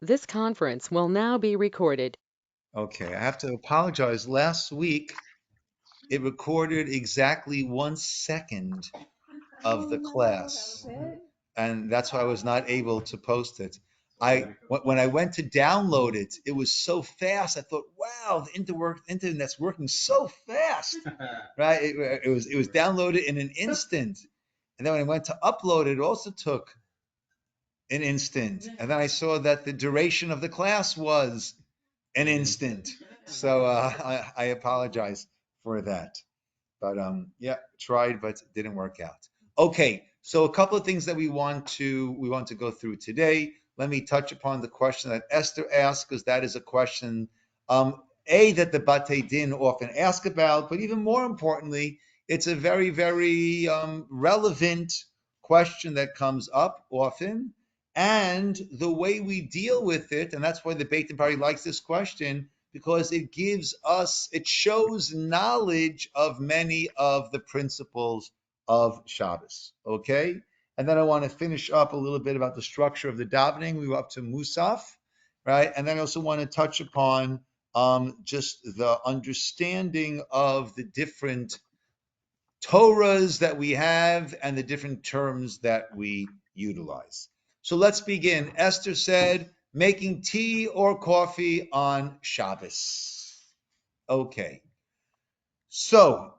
This conference will now be recorded. Okay, I have to apologize. Last week, it recorded exactly 1 second of the class, and that's why I was not able to post it. When I went to download it, it was so fast. I thought, wow, the internet's working so fast, right? It was downloaded in an instant, and then when I went to upload it, it also took an instant, and then I saw that the duration of the class was an instant. So I apologize for that. But yeah, tried but didn't work out. Okay, so a couple of things that we want to go through today. Let me touch upon the question that Esther asked, because that is a question that the Bate Din often ask about, but even more importantly, it's a very, very relevant question that comes up often, and the way we deal with it, and that's why the Beit Din probably likes this question, because it shows knowledge of many of the principles of Shabbos. Okay? And then I want to finish up a little bit about the structure of the davening. We were up to Musaf, right? And then I also want to touch upon just the understanding of the different Torahs that we have and the different terms that we utilize. So let's begin. Esther said, making tea or coffee on Shabbos. Okay, so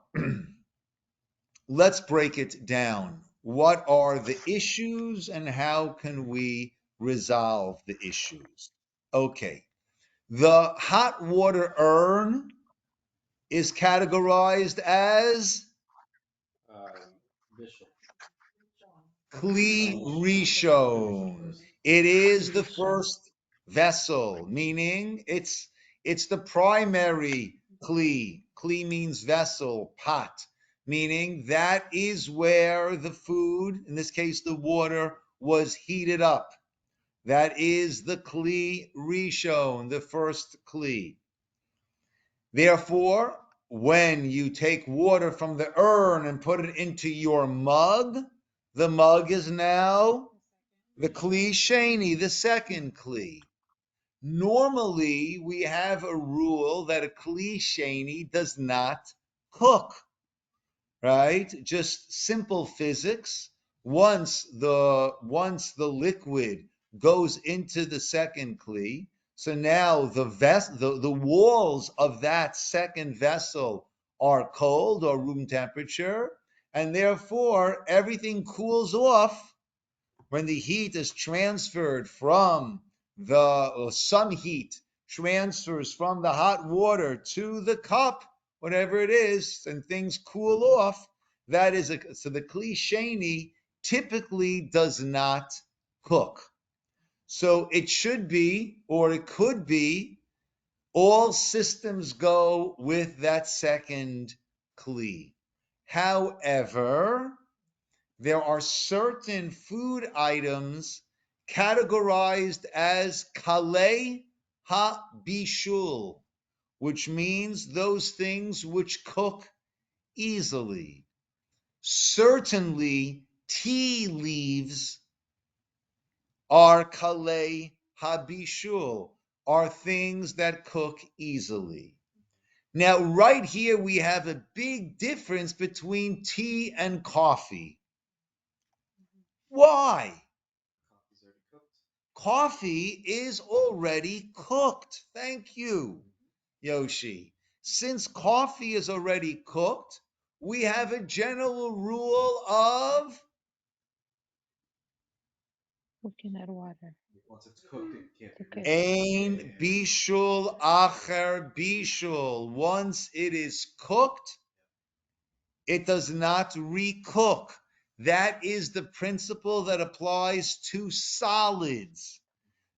let's break it down. What are the issues and how can we resolve the issues? Okay, the hot water urn is categorized as Kli Rishon. It is the first vessel, meaning it's the primary Kli. Kli means vessel, pot, meaning that is where the food, in this case the water, was heated up. That is the Kli Rishon, the first Kli. Therefore, when you take water from the urn and put it into your mug, the mug is now the Kli Sheni, the second Kli. Normally, we have a rule that a Kli Sheni does not cook, right? Just simple physics. Once the liquid goes into the second Kli, so now the walls of that second vessel are cold or room temperature, and therefore everything cools off when the heat is transferred from some heat transfers from the hot water to the cup, whatever it is, and things cool off. So the Kli Sheni typically does not cook. So it should be, or it could be, all systems go with that second Kli. However, there are certain food items categorized as kalei ha-bishul, which means those things which cook easily. Certainly, tea leaves are kalei ha-bishul, are things that cook easily. Now, right here, we have a big difference between tea and coffee. Why? Coffee is already cooked. Thank you, Yoshi. Since coffee is already cooked, we have a general rule of Cooking that water. Once it's cooked, it can't be Okay. ein bishul acher bishul. Once it is cooked, it does not recook. That is the principle that applies to solids.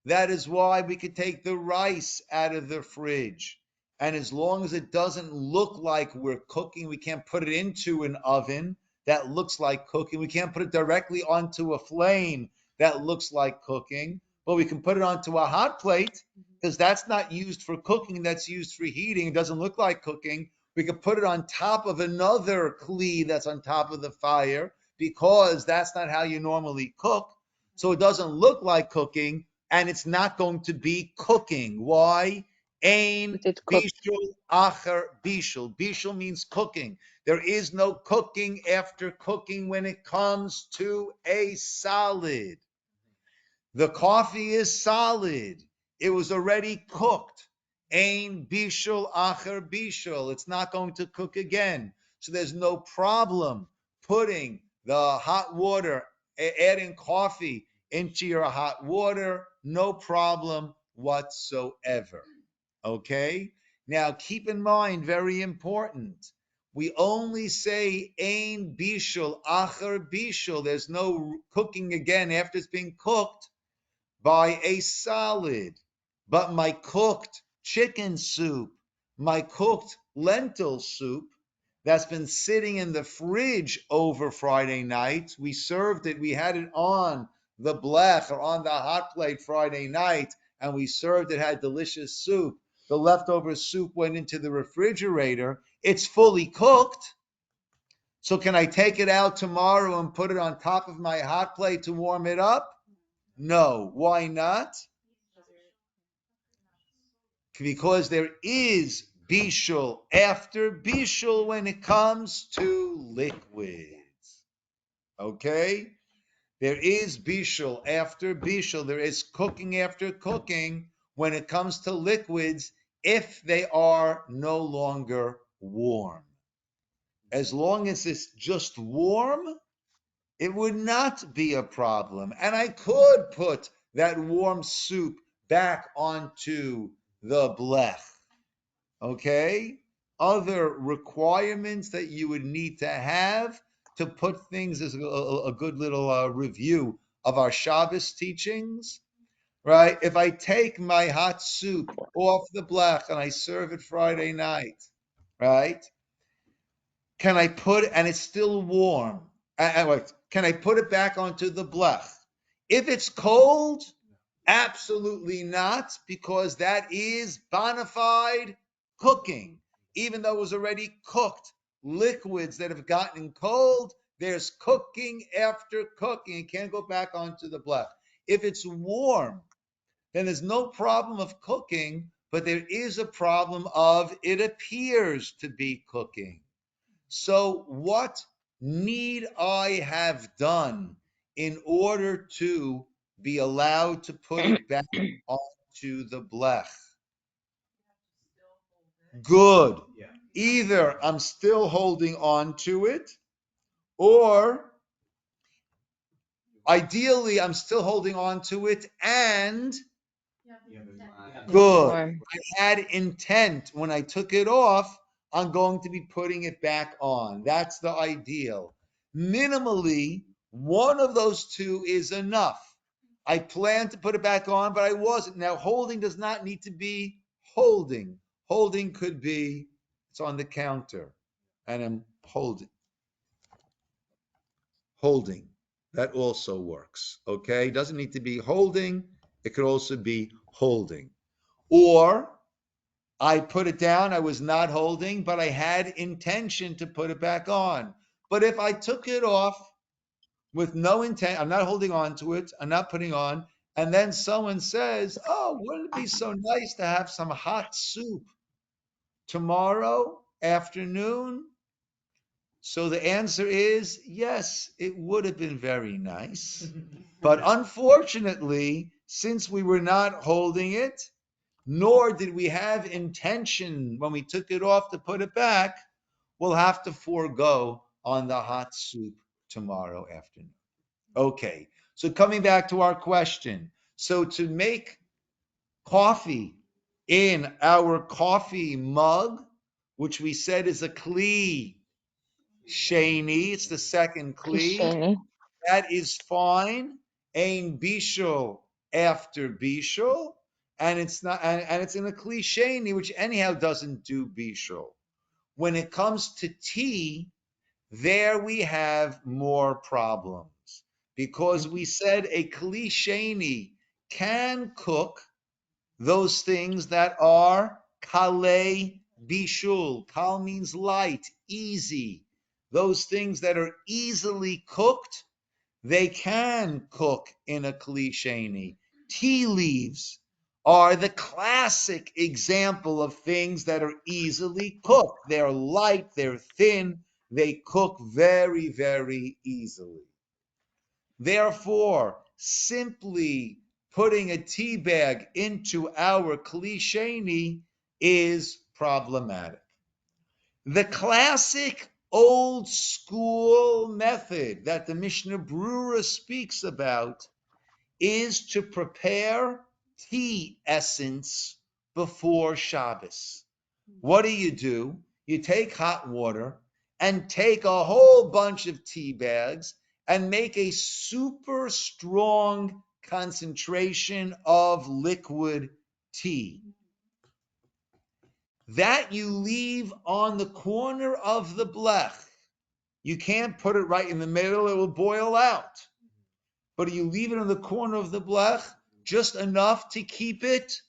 That is why we could take the rice out of the fridge. And as long as it doesn't look like we're cooking, we can't put it into an oven that looks like cooking. We can't put it directly onto a flame that looks like cooking, but we can put it onto a hot plate because that's not used for cooking, that's used for heating. It doesn't look like cooking. We could put it on top of another kli that's on top of the fire because that's not how you normally cook. So it doesn't look like cooking, and it's not going to be cooking. Why? Ein Is it cooked? bishul acher bishul. Bishul means cooking. There is no cooking after cooking when it comes to a solid. The coffee is solid. It was already cooked. Ein bishul acher bishul. It's not going to cook again. So there's no problem putting the hot water, adding coffee into your hot water. No problem whatsoever. Okay? Now keep in mind, very important. We only say ein bishul acher bishul. There's no cooking again after it's been cooked by a solid. But my cooked chicken soup, my cooked lentil soup that's been sitting in the fridge over Friday night, we served it, we had it on the blech or on the hot plate Friday night, and we served it, had delicious soup. The leftover soup went into the refrigerator. It's fully cooked. So can I take it out tomorrow and put it on top of my hot plate to warm it up? No. Why not? Because there is bishul after bishul when it comes to liquids. Okay? There is bishul after bishul. There is cooking after cooking when it comes to liquids if they are no longer warm. As long as it's just warm, it would not be a problem. And I could put that warm soup back onto the blech. Okay? Other requirements that you would need to have to put things as a good little review of our Shabbos teachings, right? If I take my hot soup off the blech and I serve it Friday night, right? Can I put, and it's still warm, can I put it back onto the blech? If it's cold, absolutely not, because that is bona fide cooking. Even though it was already cooked, liquids that have gotten cold, there's cooking after cooking. It can't go back onto the blech. If it's warm, then there's no problem of cooking, but there is a problem of it appears to be cooking. So what need I have done in order to be allowed to put it back onto the blech? Good. Either I'm still holding on to it, or ideally I'm still holding on to it and good. Warm. I had intent when I took it off, I'm going to be putting it back on. That's the ideal. Minimally, one of those two is enough. I planned to put it back on, but I wasn't. Now, holding does not need to be holding. Holding could be, it's on the counter, and I'm holding. Holding. That also works, okay? Doesn't need to be holding. It could also be holding. Or I put it down, I was not holding, but I had intention to put it back on. But if I took it off with no intent, I'm not holding on to it, I'm not putting on, and then someone says, oh, wouldn't it be so nice to have some hot soup tomorrow afternoon? So the answer is yes, it would have been very nice. But unfortunately, since we were not holding it, nor did we have intention when we took it off to put it back, we'll have to forego on the hot soup tomorrow afternoon. Okay, so coming back to our question. So to make coffee in our coffee mug, which we said is a kli sheni, it's the second kli, Kisheni. that is fine. Ein bishul after bishul, and it's not, and it's in a kli, which anyhow doesn't do bishul. When it comes to tea, there we have more problems because we said a kli can cook those things that are kale bishul. Kal means light, easy. Those things that are easily cooked, they can cook in a kli sheni. tea leaves are the classic example of things that are easily cooked. They're light, they're thin, they cook very, very easily. Therefore, simply putting a tea bag into our kli sheni is problematic. The classic old school method that the Mishnah Brura speaks about is to prepare tea essence before Shabbos. What do? You take hot water and take a whole bunch of tea bags and make a super strong concentration of liquid tea. That you leave on the corner of the blech. You can't put it right in the middle, it will boil out. But you leave it in the corner of the blech just enough to keep it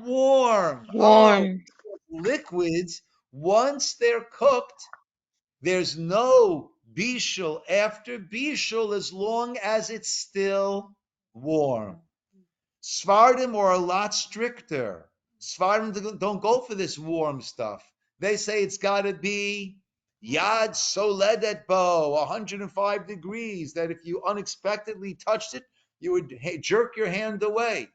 warm. Oh, Warm. liquids, once they're cooked, there's no bishul after bishul as long as it's still warm. Sfardim are a lot stricter. Sfardim don't go for this warm stuff. They say it's got to be yad soledet bo, 105 degrees, that if you unexpectedly touched it, you would jerk your hand away.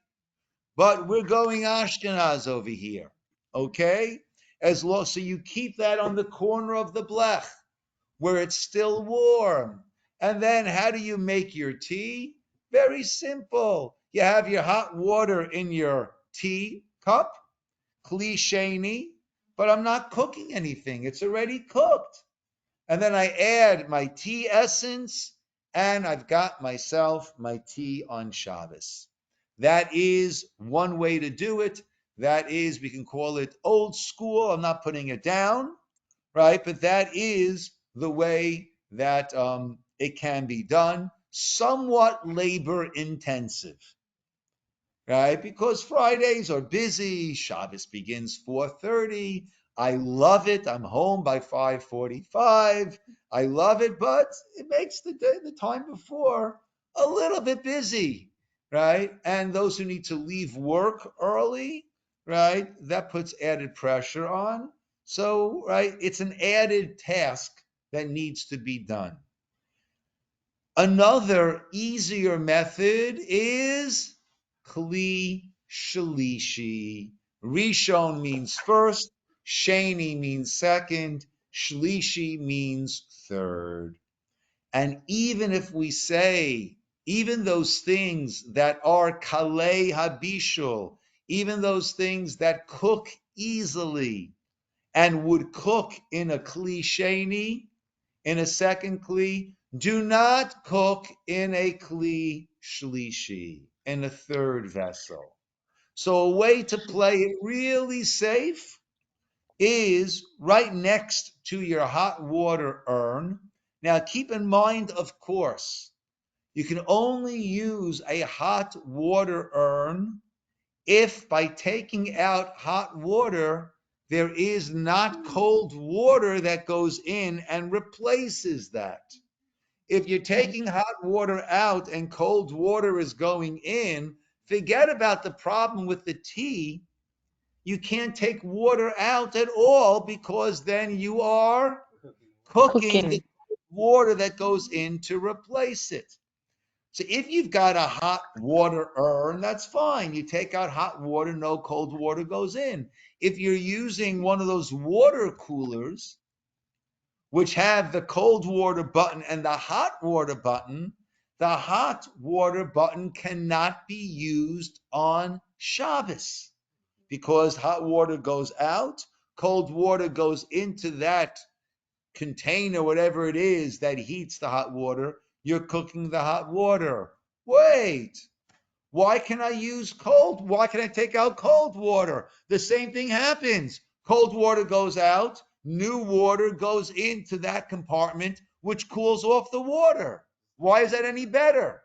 But we're going Ashkenaz over here, okay? So you keep that on the corner of the blech where it's still warm. And then how do you make your tea? Very simple. You have your hot water in your tea cup, kli sheni, but I'm not cooking anything. It's already cooked. And then I add my tea essence, and I've got myself my tea on Shabbos. That is one way to do it. That is, we can call it old school. I'm not putting it down, right? But that is the way that it can be done. Somewhat labor intensive, right? Because Fridays are busy. Shabbos begins 4:30. I love it. I'm home by 5:45. I love it, but it makes the time before a little bit busy, right? And those who need to leave work early, right? That puts added pressure on. So, right, it's an added task that needs to be done. Another easier method is Kli Shalishi. Rishon means first, Sheni means second, Shlishi means third. And even if we say, even those things that are Kalei Habishul, even those things that cook easily and would cook in a Kli Sheni, in a second Kli, do not cook in a Kli Shlishi, in a third vessel. So a way to play it really safe is right next to your hot water urn. Now keep in mind, of course, you can only use a hot water urn if by taking out hot water, there is not cold water that goes in and replaces that. If you're taking hot water out and cold water is going in, forget about the problem with the tea. You can't take water out at all because then you are cooking the Cooking. water that goes in to replace it. So if you've got a hot water urn, that's fine. You take out hot water, no cold water goes in. If you're using one of those water coolers, which have the cold water button and the hot water button, the hot water button cannot be used on Shabbos because hot water goes out, cold water goes into that container, whatever it is that heats the hot water. You're cooking the hot water. Wait, why can I use cold? Why can I take out cold water? The same thing happens. Cold water goes out, new water goes into that compartment, which cools off the water. Why is that any better?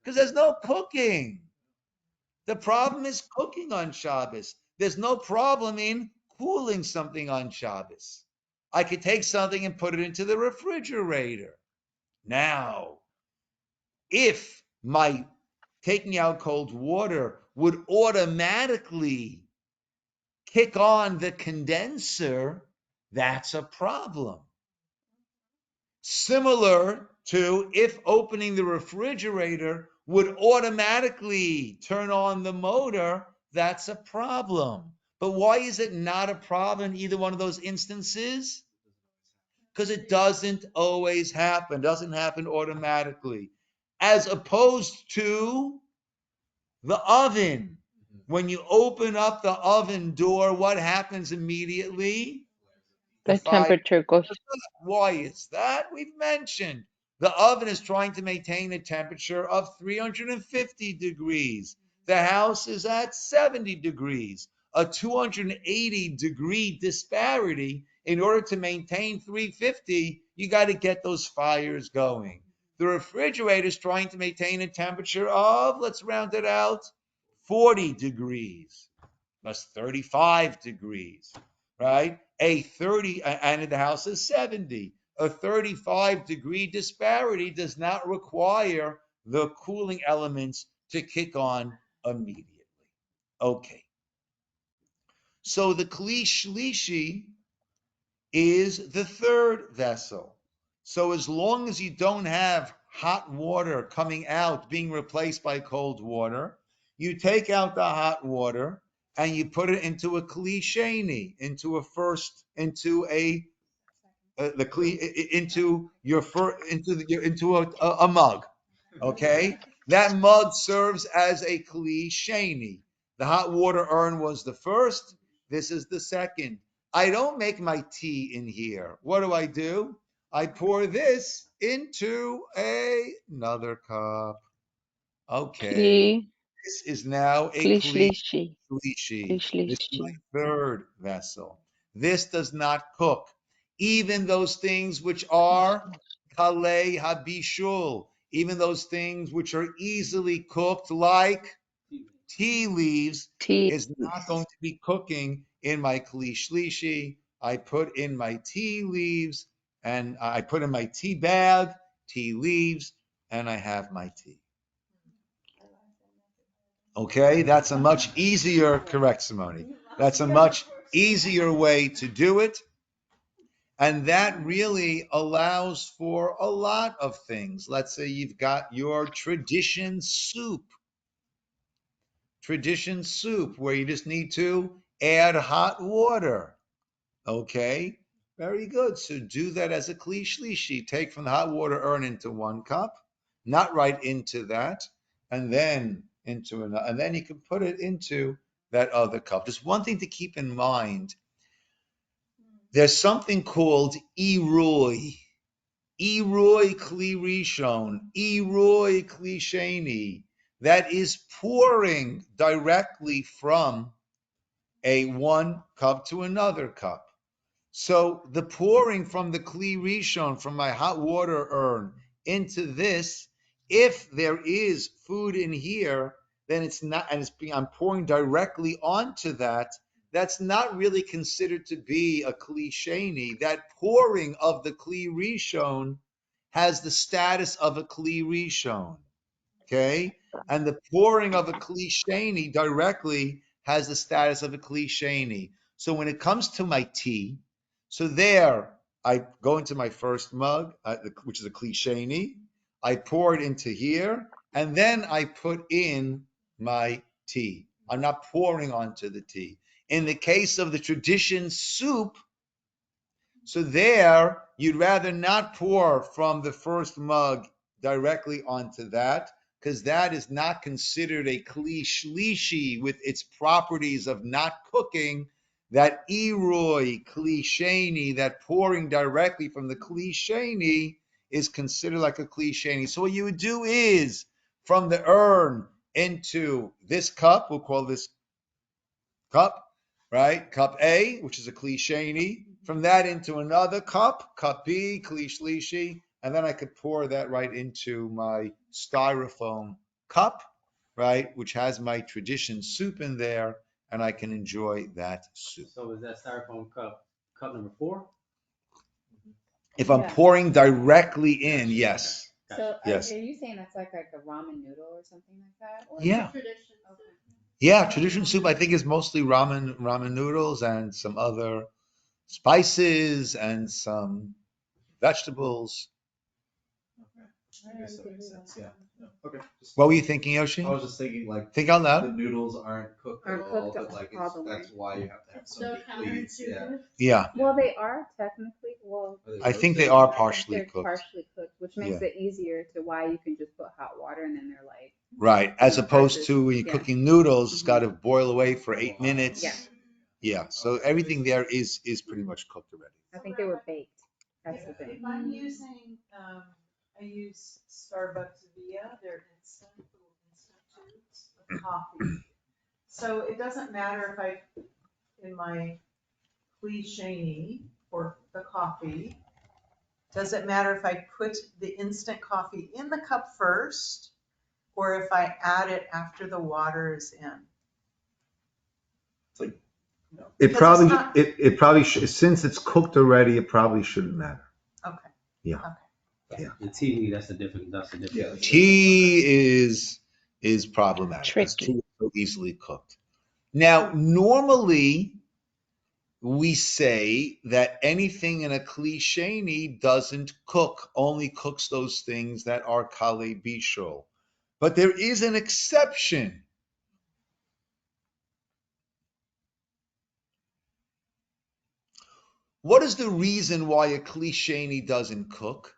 Because there's no cooking. The problem is cooking on Shabbos. There's no problem in cooling something on Shabbos. I could take something and put it into the refrigerator. Now, if my taking out cold water would automatically kick on the condenser, that's a problem. Similar to if opening the refrigerator would automatically turn on the motor, that's a problem. But why is it not a problem in either one of those instances? Because it doesn't always happen, doesn't happen automatically. As opposed to the oven. When you open up the oven door, what happens immediately? The The fire. temperature goes. Why is that? We've mentioned the oven is trying to maintain a temperature of 350 degrees. The house is at 70 degrees. A 280 degree disparity. In order to maintain 350, you got to get those fires going. The refrigerator is trying to maintain a temperature of, let's round it out, 40 degrees. That's 35 degrees, right? And the house is 70. A 35-degree disparity does not require the cooling elements to kick on immediately. Okay. So the Kli Shlishi is the third vessel. So as long as you don't have hot water coming out being replaced by cold water, you take out the hot water and you put it into a kli sheni, into a mug. Okay, that mug serves as a kli sheni. The hot water urn was the first. This is the second. I don't make my tea in here. What do? I pour this into another cup. Okay, Kli, this is now a kli kli shlishi. Kli shlishi. This is shlishi. my third vessel. This does not cook. Even those things which are kalei habishul, even those things which are easily cooked, like tea leaves, Tea. is not going to be cooking in my kli shlishi. I put in my tea leaves, and I put in my tea bag, tea leaves, and I have my tea. Okay, that's a much easier, correct, Simone. That's a much easier way to do it. And that really allows for a lot of things. Let's say you've got your tradition soup, where you just need to add hot water. Okay, very good. So do that as a kli shlishi. Take from the hot water urn into one cup, not right into that, and then into another, and then you can put it into that other cup. Just one thing to keep in mind: there's something called iroi. Iroi kli rishon, iroi kli sheni. That is pouring directly from a one cup to another cup. So the pouring from the kli rishon, from my hot water urn, into this, if there is food in here, then it's not, and I'm pouring directly onto that. That's not really considered to be a kli sheni. That pouring of the kli rishon has the status of a kli rishon. Okay, and the pouring of a kli sheni directly has the status of a kli sheni. So when it comes to my tea, so there I go into my first mug, which is a kli sheni. I pour it into here, and then I put in my tea. I'm not pouring onto the tea. In the case of the tradition soup, so there, you'd rather not pour from the first mug directly onto that, because that is not considered a kli shlishi with its properties of not cooking. That iroi kli sheni, that pouring directly from the kli sheni, is considered like a kli sheni. So what you would do is, from the urn into this cup, we'll call this cup, right? Cup A, which is a kli sheni. From that into another cup, cup B, kli shlishi, and then I could pour that right into my styrofoam cup, right, which has my tradition soup in there, and I can enjoy that soup. So is that styrofoam cup number 4? If I'm pouring directly in, yes. So Yes. are you saying that's like a ramen noodle or something like that? Or Yeah. tradition? Okay. Yeah, traditional soup I think is mostly ramen noodles and some other spices and some vegetables. I guess that makes sense. Yeah. No. Okay. What were you thinking, Yoshi? I was just thinking like Think out the loud. noodles aren't cooked at all, Cooked but like all it's, the way. that's why you have to have so many cleats. Yeah. Yeah, Well, they are technically, I think they roasted? are I think partially they're cooked. partially cooked, which makes Yeah. it easier to why you can just put hot water and then they're like, Right. As opposed versus- to when you're yeah. cooking noodles, it's got to boil away for 8 Wow. minutes. Yeah. Yeah. So everything there is pretty much cooked already. I think they were baked. That's the thing. If I'm using, I use Starbucks Via, they're instant, little instant tubes of coffee. So it doesn't matter if I, in my cliche for the coffee, does it matter if I put the instant coffee in the cup first or if I add it after the water is in? It Because probably it's not- it probably since it's cooked already, it probably shouldn't matter. Okay. Yeah. Okay. Yeah. The tea, that's a different. Yeah. Tea is problematic. Tricky. Tea is so easily cooked. Now, normally we say that anything in a klisheni doesn't cook, only cooks those things that are kale bishul. But there is an exception. What is the reason why a klisheni doesn't cook?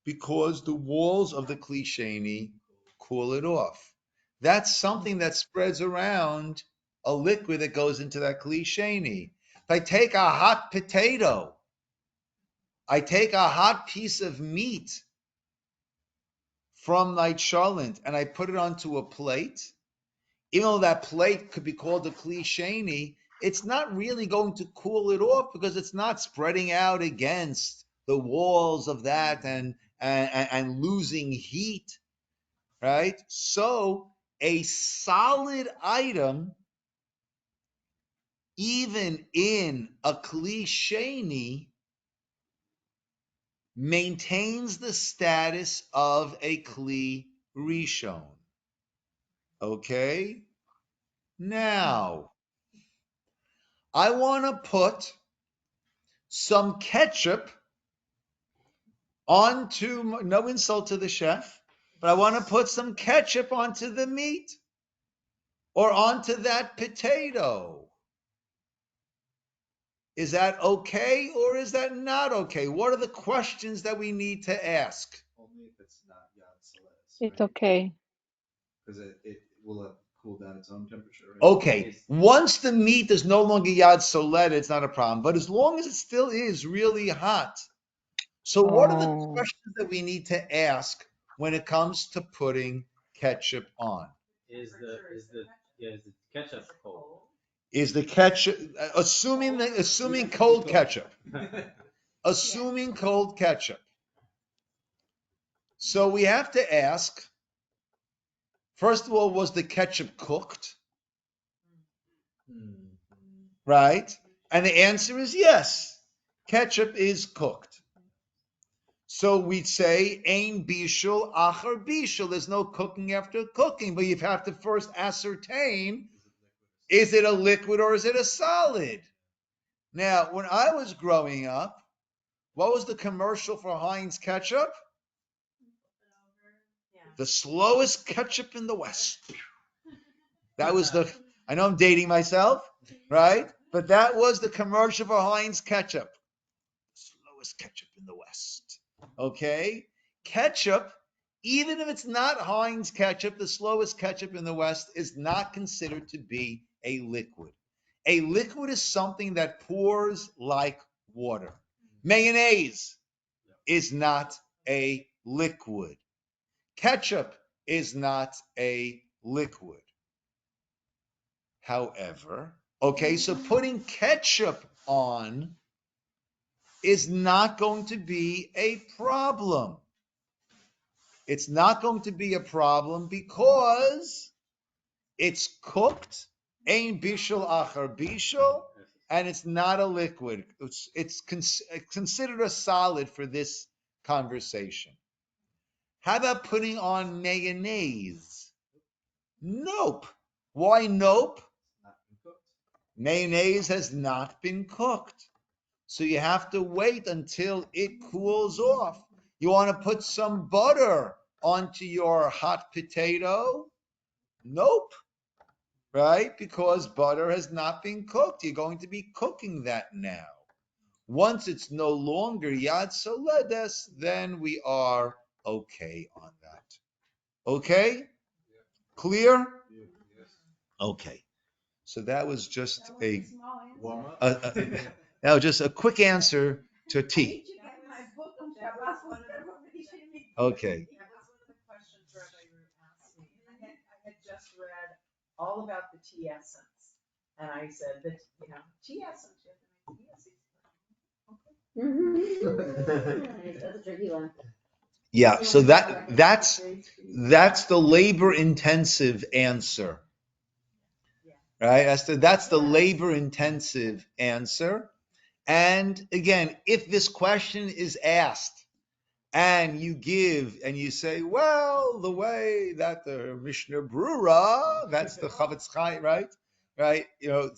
Because the walls of the klisheni cool it off. That's something that spreads around a liquid that goes into that klisheni. If I take a hot potato, I take a hot piece of meat from Night Charlotte and I put it onto a plate, even though that plate could be called a klisheni, it's not really going to cool it off because it's not spreading out against the walls of that and losing heat, right? So a solid item, even in a klisheni, maintains the status of a kli rishon. Okay? Now, I want to put some ketchup onto, no insult to the chef, but I want to put some ketchup onto the meat or onto that potato. Is that okay or is that not okay? What are the questions that we need to ask? Only if it's not yad salas, It's right? okay. Because it will cool down its own temperature. Right? Okay, once the meat is no longer yad solet, it's not a problem. But as long as it still is really hot. So what are the Oh, questions that we need to ask when it comes to putting ketchup on? Is the ketchup cold? Is the ketchup assuming cold ketchup? Assuming cold ketchup. So we have to ask, first of all, was the ketchup cooked? Right? And the answer is yes. Ketchup is cooked. So we'd say, Ein bishul achar bishul. There's no cooking after cooking, but you have to first ascertain, is it a liquid or is it a solid? Now, when I was growing up, what was the commercial for Heinz ketchup? The slowest ketchup in the West. That was I know I'm dating myself, right? But that was the commercial for Heinz ketchup. Slowest ketchup in the West. Okay? Ketchup, even if it's not Heinz ketchup, the slowest ketchup in the West is not considered to be a liquid. A liquid is something that pours like water. Mayonnaise is not a liquid. Ketchup is not a liquid. However, okay, so putting ketchup on is not going to be a problem. It's not going to be a problem because it's cooked, ein bishul achar bishul, and it's not a liquid. It's considered a solid for this conversation. How about putting on mayonnaise? Nope. Why nope? Not been cooked. Mayonnaise has not been cooked. So you have to wait until it cools off. You want to put some butter onto your hot potato? Nope. Right? Because butter has not been cooked. You're going to be cooking that now. Once it's no longer Yad Soledes, then we are okay on that. Okay? Clear? Yes. Okay. So that was just a Warm up. just a quick answer to T. Okay. That was one of the questions Rabbi asked me. I had just read all about the tea essence. And I said that, tea essence, you have to make tea essence. That's a tricky one. Yeah, so that's the labor intensive answer. Right? That's the labor intensive answer. And again, if this question is asked and you give and you say, well, the way that the Mishnah Brura, that's the Chavetz Chaim, right? Right? To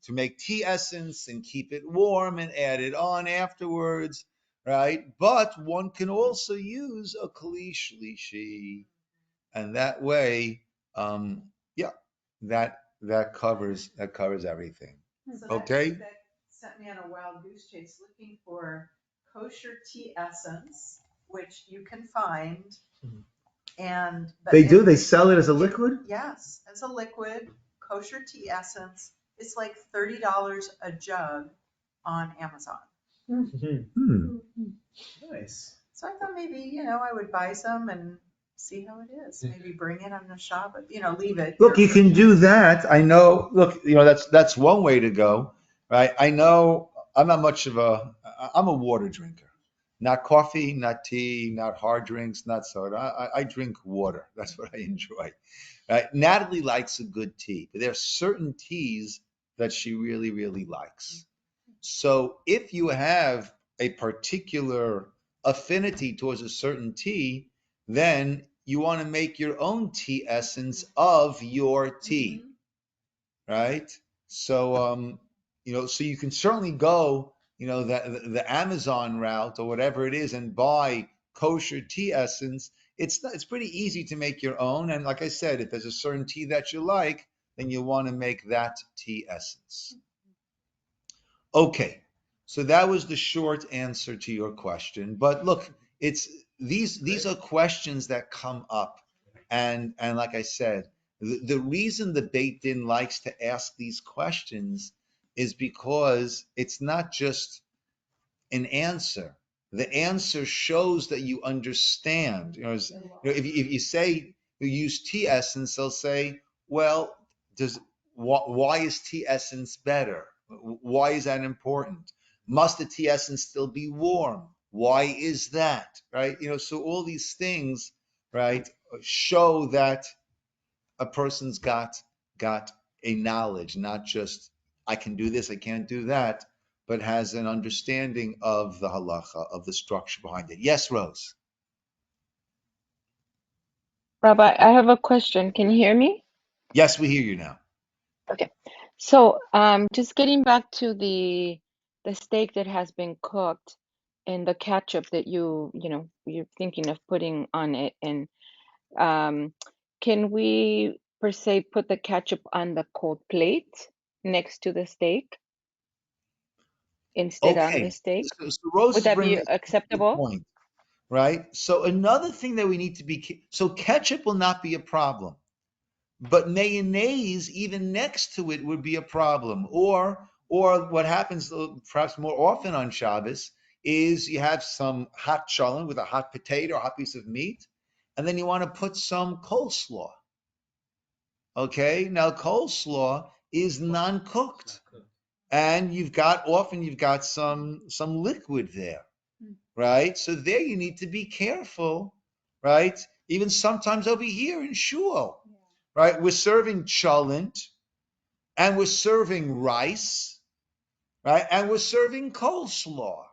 make tea essence and keep it warm and add it on afterwards, right? But one can also use a Kli Shlishi. And that way, that covers everything. So Okay? that sent me on a wild goose chase looking for kosher tea essence, which you can find. They sell it as a liquid? Yes, as a liquid, kosher tea essence. It's like $30 a jug on Amazon. Nice. So I thought maybe, I would buy some and see how it is. Maybe bring it on the Shabbat, leave it. Look, you can do that. I know. Look, that's one way to go, right? I know. I'm a water drinker, not coffee, not tea, not hard drinks, not soda. I drink water. That's what I enjoy. Right? Natalie likes a good tea, but there are certain teas that she really, really likes. So if you have a particular affinity towards a certain tea, then you want to make your own tea essence of your tea, right? So, so you can certainly go, the Amazon route or whatever it is and buy kosher tea essence. It's pretty easy to make your own. And like I said, if there's a certain tea that you like, then you want to make that tea essence. Okay. So that was the short answer to your question. But look, these are questions that come up. And like I said, the reason the Beit Din likes to ask these questions is because it's not just an answer. The answer shows that you understand. If you say you use tea essence, they'll say, well, why is tea essence better? Why is that important? Must the tea essence still be warm? Why is that? Right? So all these things, right, show that a person's got a knowledge, not just I can do this, I can't do that, but has an understanding of the halacha, of the structure behind it. Yes, Rose. Rabbi, I have a question. Can you hear me? Yes, we hear you now. Okay. So, just getting back to the steak that has been cooked and the ketchup that you're thinking of putting on it, and can we per se put the ketchup on the cold plate next to the steak instead on the Okay. steak? So Rose Would is that bringing be up a good acceptable? point, right? So another thing that we need to be, so ketchup will not be a problem. But mayonnaise, even next to it, would be a problem. Or what happens perhaps more often on Shabbos is you have some hot cholent with a hot potato or a hot piece of meat, and then you want to put some coleslaw. Okay, now coleslaw is non-cooked, and you've got some liquid there, right? So there you need to be careful, right? Even sometimes over here in shul. Right? We're serving cholent, and we're serving rice, right? And we're serving coleslaw.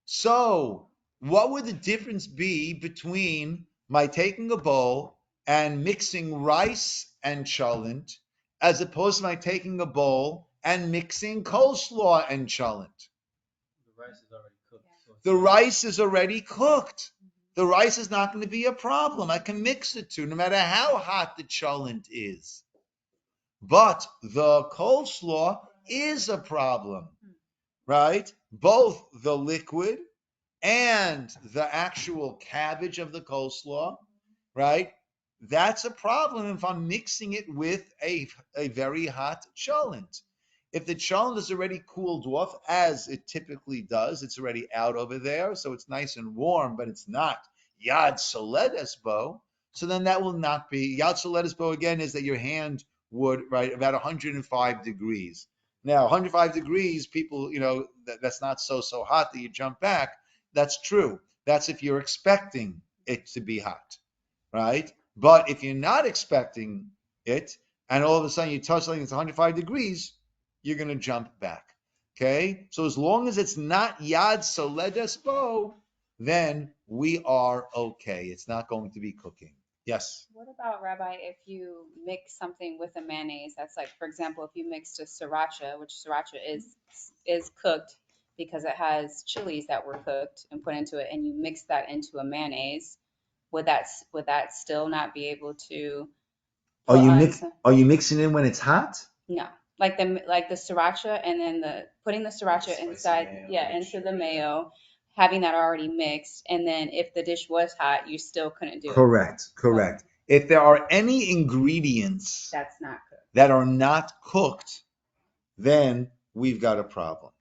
So what would the difference be between my taking a bowl and mixing rice and cholent, as opposed to my taking a bowl and mixing coleslaw and cholent. The rice is already cooked. So The rice is already cooked. The rice is not going to be a problem. I can mix the two, no matter how hot the cholent is. But the coleslaw is a problem, right? Both the liquid and the actual cabbage of the coleslaw, right? That's a problem if I'm mixing it with a very hot cholent. If the cholent is already cooled off, as it typically does, it's already out over there, so it's nice and warm, but it's not yad soledes bo. So then that will not be yad soledes bo. Again, is that your hand would, right, about 105 degrees. Now, 105 degrees, people, that's not so hot that you jump back. That's true. That's if you're expecting it to be hot, right? But if you're not expecting it, and all of a sudden you touch something that's 105 degrees, you're going to jump back. Okay? So as long as it's not yad soledes bo, then we are okay. It's not going to be cooking. Yes? What about, Rabbi, if you mix something with a mayonnaise? That's like, for example, if you mixed a sriracha, which sriracha is cooked because it has chilies that were cooked and put into it, and you mix that into a mayonnaise, would that still not be able to Are put you on mix? Are you mixing in when it's hot? No, like the sriracha, and then putting the sriracha Spicy inside, mayo, yeah, into the mayo, having that already mixed, and then if the dish was hot, you still couldn't do it. Correct. If there are any ingredients That's not cooked. that are not cooked, then we've got a problem.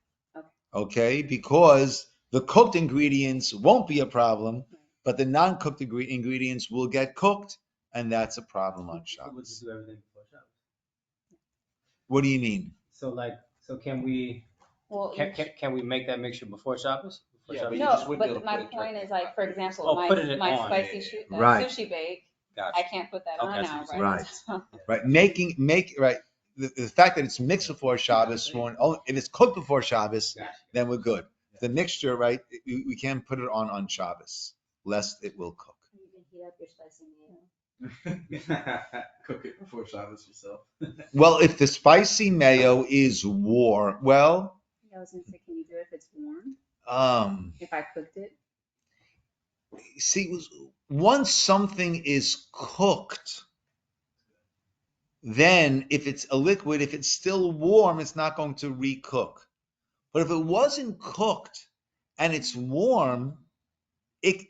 Okay? Because the cooked ingredients won't be a problem, but the non-cooked ingredients will get cooked, and that's a problem on we would just Shabbos. do everything before Shabbos. What do you mean? So can we Well, can we make that mixture before Shabbos? Before Yeah, Shabbos? but you no, just wouldn't be able but to my put it point directly is, like, on. for example, Oh, putting it my on. spicy Right. sushi bake, Gotcha. I can't put that Okay, on I see now, what you're right? saying. Right. Right. The fact that it's mixed before Shabbos, if it's cooked before Shabbos, Gotcha. then we're good. The mixture, right? We can't put it on Shabbos, lest it will cook. You can heat up your spicy mayo. Cook it before Shabbos yourself. Well, if the spicy mayo is warm, well, I was gonna say, can you do it if it's warm? If I cooked it? see, once something is cooked, then if it's a liquid, if it's still warm, it's not going to recook. But if it wasn't cooked and it's warm, it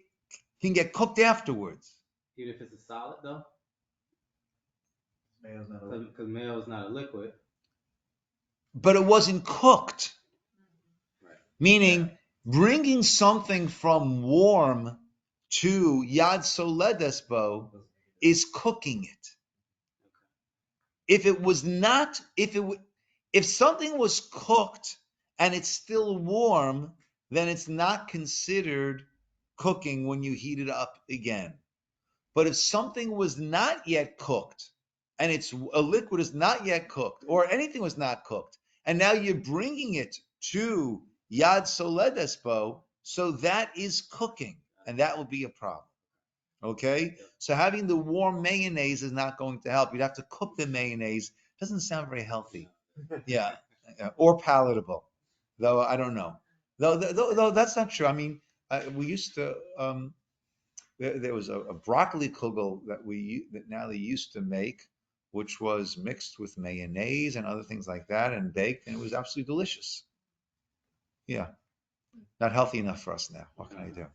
can get cooked afterwards. Even if it's a solid though, Mayo's not a because mayo is not a liquid. But it wasn't cooked. Right. Meaning, bringing something from warm to yad soledes bo is cooking it. If it was not, if something was cooked and it's still warm, then it's not considered cooking when you heat it up again. But if something was not yet cooked and it's a liquid is not yet cooked, or anything was not cooked, and now you're bringing it to yad soledes bo, so that is cooking, and that will be a problem. Okay, so having the warm mayonnaise is not going to help. You'd have to cook the mayonnaise. Doesn't sound very healthy. Yeah, or palatable, though I don't know. Though that's not true. I mean, we used to. There was a broccoli kugel that Natalie used to make, which was mixed with mayonnaise and other things like that, and baked, and it was absolutely delicious. Yeah, not healthy enough for us now. What can I do?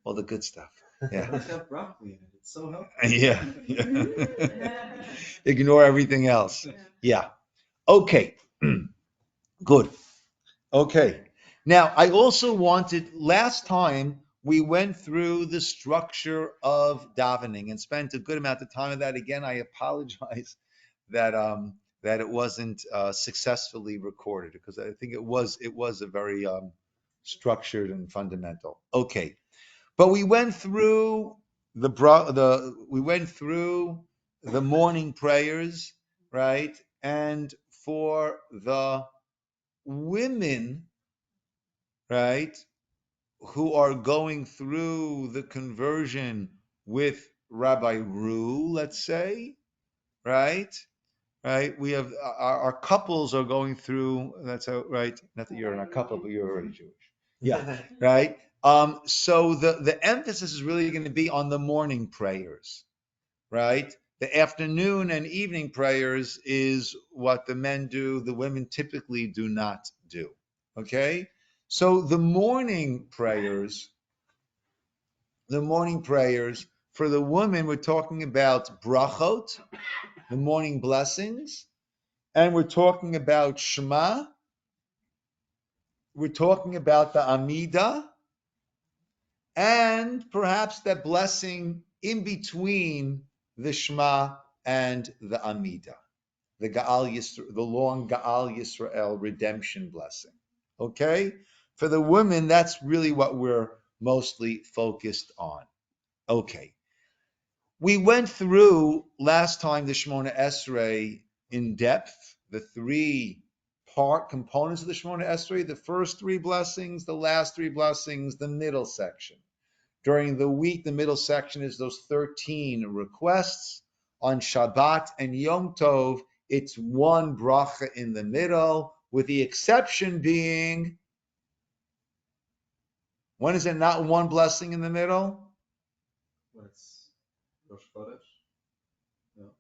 All the good stuff. Yeah. It's got broccoli in it. It's so healthy. Yeah. Ignore everything else. Yeah. Okay. Good. Okay. Now, I also wanted, last time we went through the structure of davening and spent a good amount of time on that. Again, I apologize that it wasn't successfully recorded, because I think it was a very structured and fundamental. Okay. But we went through the morning prayers, right? And for the women, right, who are going through the conversion with Rabbi Ru, let's say, right? Right? We have our couples are going through. That's how, right? Not that you're in a couple, but you're already Jewish. Yeah, right. So the emphasis is really going to be on the morning prayers, right? The afternoon and evening prayers is what the men do. The women typically do not do. Okay, so the morning prayers for the women, we're talking about brachot, the morning blessings, and we're talking about Shema. We're talking about the Amidah, and perhaps that blessing in between the Shema and the Amidah, the Gaal Yisrael, the long Gaal Yisrael redemption blessing. Okay, for the women, that's really what we're mostly focused on. Okay, we went through last time the Shemona Esrei in depth, the three part components of the Shemona Esrei, the first three blessings, the last three blessings, the middle section. During the week, the middle section is those 13 requests. On Shabbat and Yom Tov, it's one bracha in the middle, with the exception being, when is it not one blessing in the middle? When it's Rosh Chodesh? No.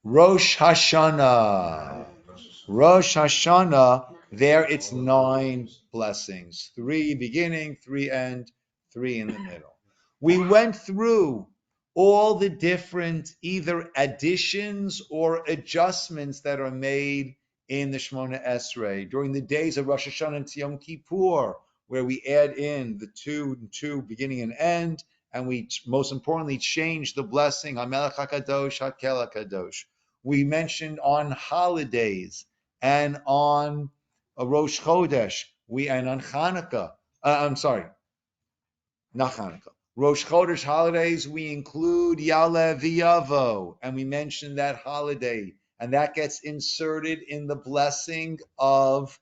Rosh Hashanah. Rosh Hashanah, there it's 9 blessings. 3 beginning, 3 end, 3 in the middle. We went through all the different either additions or adjustments that are made in the Shemona Esrei during the days of Rosh Hashanah and Yom Kippur, where we add in the 2 and 2 beginning and end, and we most importantly change the blessing HaMelech HaKadosh HaKel HaKadosh. We mentioned on holidays and on Rosh Chodesh, and on Hanukkah. Not Hanukkah. Rosh Chodesh holidays, we include Yalev Yavo, and we mentioned that holiday, and that gets inserted in the blessing of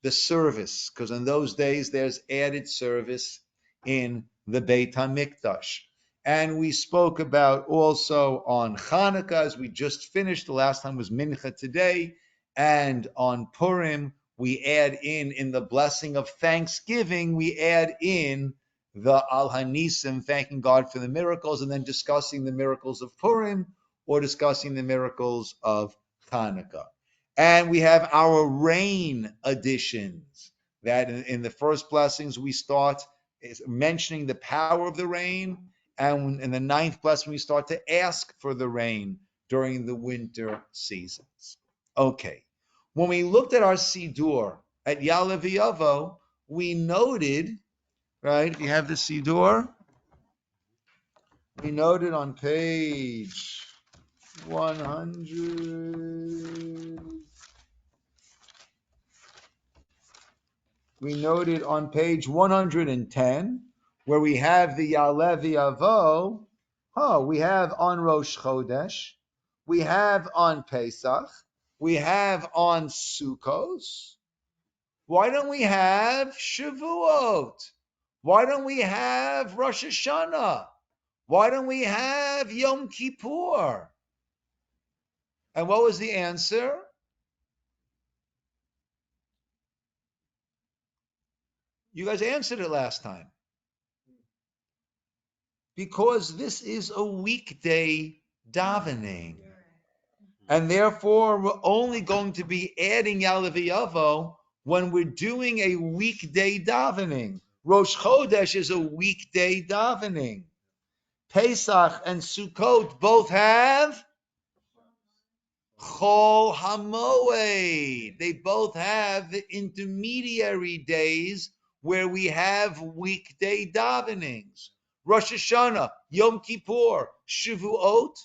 the service, because in those days there's added service in the Beit HaMikdash. And we spoke about also on Hanukkah, as we just finished, the last time was Mincha today, and on Purim, we add in the blessing of thanksgiving, we add in the Al Hanisim, thanking God for the miracles, and then discussing the miracles of Purim or discussing the miracles of Hanukkah. And we have our rain additions, that in the first blessings we start is mentioning the power of the rain, and in the 9th blessing we start to ask for the rain during the winter seasons. Okay, when we looked at our Sidur at Yalev Yavo, we noted, right, if you have the Sidur, we noted on page 100, we noted on page 110, where we have the Yalev Yavo, we have on Rosh Chodesh, we have on Pesach, we have on Sukkos. Why don't we have Shavuot? Why don't we have Rosh Hashanah? Why don't we have Yom Kippur? And what was the answer? You guys answered it last time. Because this is a weekday davening. And therefore, we're only going to be adding Yalev Yavo when we're doing a weekday davening. Rosh Chodesh is a weekday davening. Pesach and Sukkot both have Chol HaMoed. They both have the intermediary days where we have weekday davenings. Rosh Hashanah, Yom Kippur, Shavuot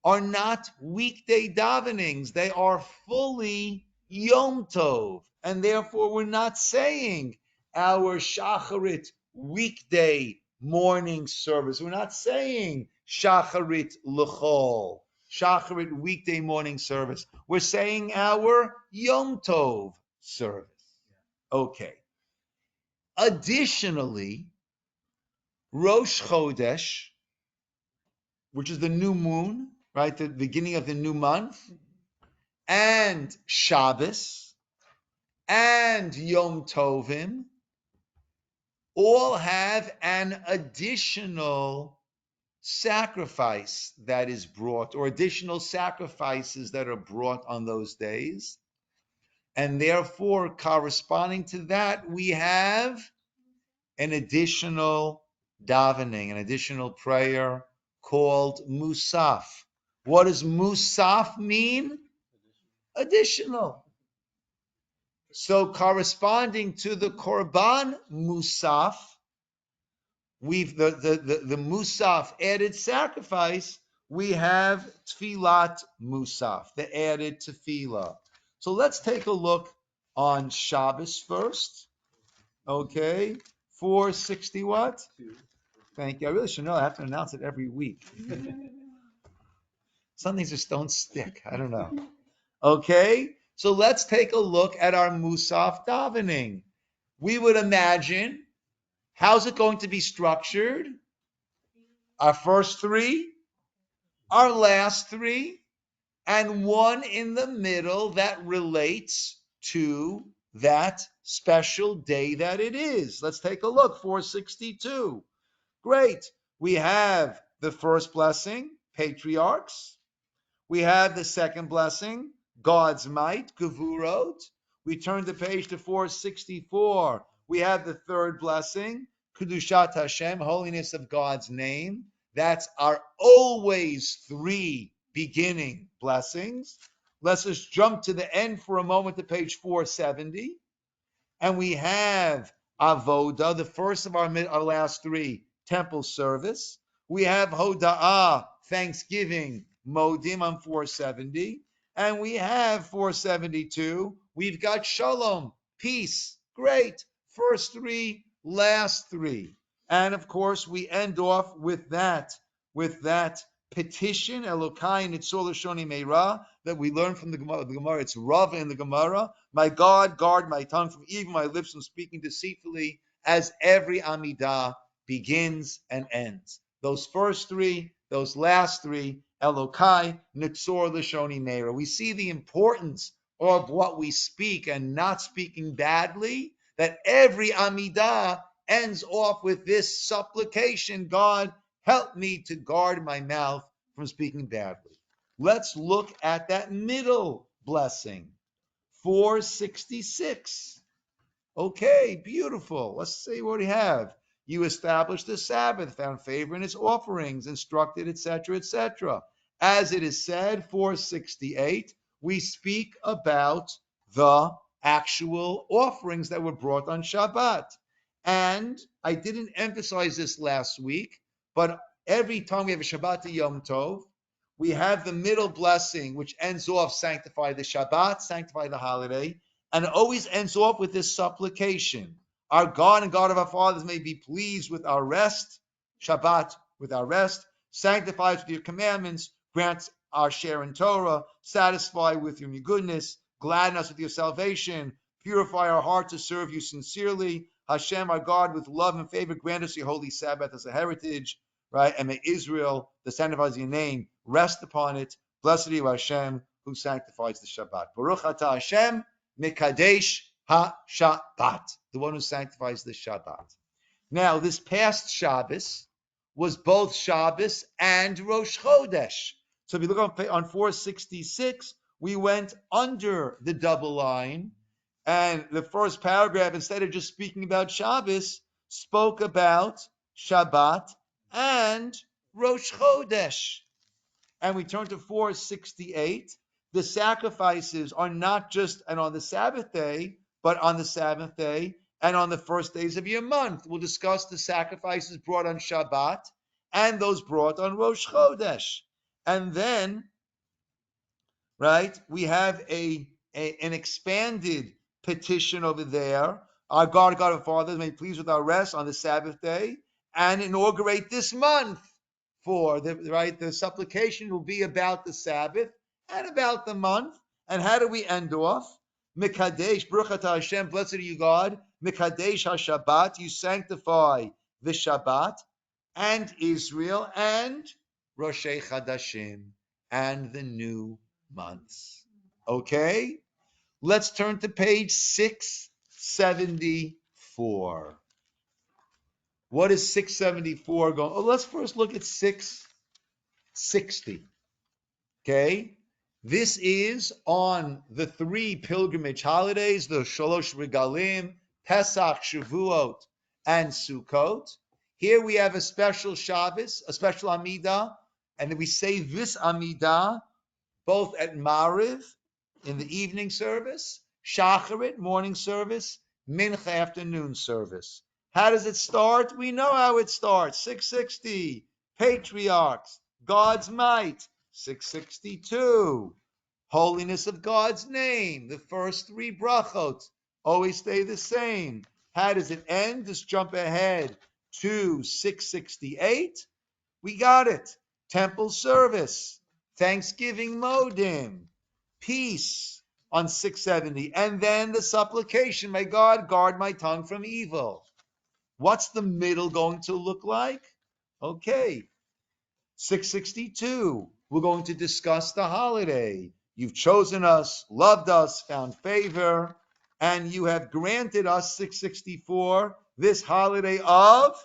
are not weekday davenings. They are fully Yom Tov. And therefore, we're not saying our Shacharit weekday morning service. We're not saying Shacharit L'chol, Shacharit weekday morning service. We're saying our Yom Tov service. Okay. Additionally, Rosh Chodesh, which is the new moon, right? The beginning of the new month, and Shabbos, and Yom Tovim, all have an additional sacrifice that is brought, or additional sacrifices that are brought on those days. And therefore, corresponding to that, we have an additional davening, an additional prayer called Musaf. What does Musaf mean? Additional. So corresponding to the Korban Musaf, we've the Musaf added sacrifice, we have Tfilat Musaf, the added tefillah. So let's take a look on Shabbos first. Okay, 460 what? Thank you. I really should know. I have to announce it every week. Some things just don't stick. I don't know. Okay, so let's take a look at our Musaf davening. We would imagine, how's it going to be structured? Our first three, our last three, and one in the middle that relates to that special day that it is. Let's take a look, 462. Great. We have the first blessing, patriarchs. We have the second blessing, God's might, Gevurot. We turn the page to 464. We have the third blessing, Kedushat Hashem, holiness of God's name. That's our always three beginning blessings. Let's just jump to the end for a moment to page 470. And we have Avoda, the first of our last three, temple service. We have Hoda'ah, thanksgiving, Modim on 470. And we have 472. We've got Shalom, peace, great. First three, last three. And of course, we end off with that petition, Elokai Nitzor Lashoni Meira, that we learn from the Gemara. It's Rav in the Gemara. My God, guard my tongue from evil, my lips from speaking deceitfully, as every Amidah begins and ends. Those first three, those last three, Elokai Nitzor Lashoni Meira. We see the importance of what we speak and not speaking badly, that every Amidah ends off with this supplication, God, help me to guard my mouth from speaking badly. Let's look at that middle blessing, 466. Okay, beautiful. Let's see what we have. You established the Sabbath, found favor in its offerings, instructed, etc., etc. As it is said, 468, we speak about the actual offerings that were brought on Shabbat. And I didn't emphasize this last week, but every time we have a Shabbat to Yom Tov, we have the middle blessing, which ends off sanctify the Shabbat, sanctify the holiday, and it always ends off with this supplication. Our God and God of our fathers may be pleased with our rest, Shabbat with our rest, sanctify us with your commandments, grant our share in Torah, satisfy with your goodness, gladden us with your salvation, purify our heart to serve you sincerely. Hashem, our God, with love and favor, grant us your holy Sabbath as a heritage, right? And may Israel, that sanctifies your name, rest upon it. Blessed are you, Hashem, who sanctifies the Shabbat. Baruch atah Hashem, Mekadesh ha-Shabbat, the one who sanctifies the Shabbat. Now, this past Shabbos was both Shabbos and Rosh Chodesh. So if you look on 466, we went under the double line, and the first paragraph, instead of just speaking about Shabbos, spoke about Shabbat and Rosh Chodesh. And we turn to 468. The sacrifices are not just and on the Sabbath day, but on the seventh day and on the first days of your month. We'll discuss the sacrifices brought on Shabbat and those brought on Rosh Chodesh. And then, right, we have an expanded petition over there. Our God, God of fathers, may please with our rest on the Sabbath day and inaugurate this month. The supplication will be about the Sabbath and about the month. And how do we end off? Mikadesh, Baruch atah Hashem, blessed are you, God. Mikadesh ha-Shabbat, you sanctify the Shabbat. and Israel, and Roshei Chadashim, and the new months. Okay? Let's turn to page 674. What is 674 going? Oh, let's first look at 660. Okay? This is on the three pilgrimage holidays, the Shalosh Regalim, Pesach, Shavuot, and Sukkot. Here we have a special Shabbos, a special Amidah, and we say this Amidah both at Mariv in the evening service, Shacharit morning service, Mincha afternoon service. How does it start? We know how it starts. 660, patriarchs, God's might. 662, holiness of God's name. The first three brachot always stay the same. How does it end? Just jump ahead to 668. We got it. Temple service, Thanksgiving modim, peace on 670, and then the supplication, may God guard my tongue from evil. What's the middle going to look like? Okay, 662, we're going to discuss the holiday. You've chosen us, loved us, found favor, and you have granted us, 664, this holiday of,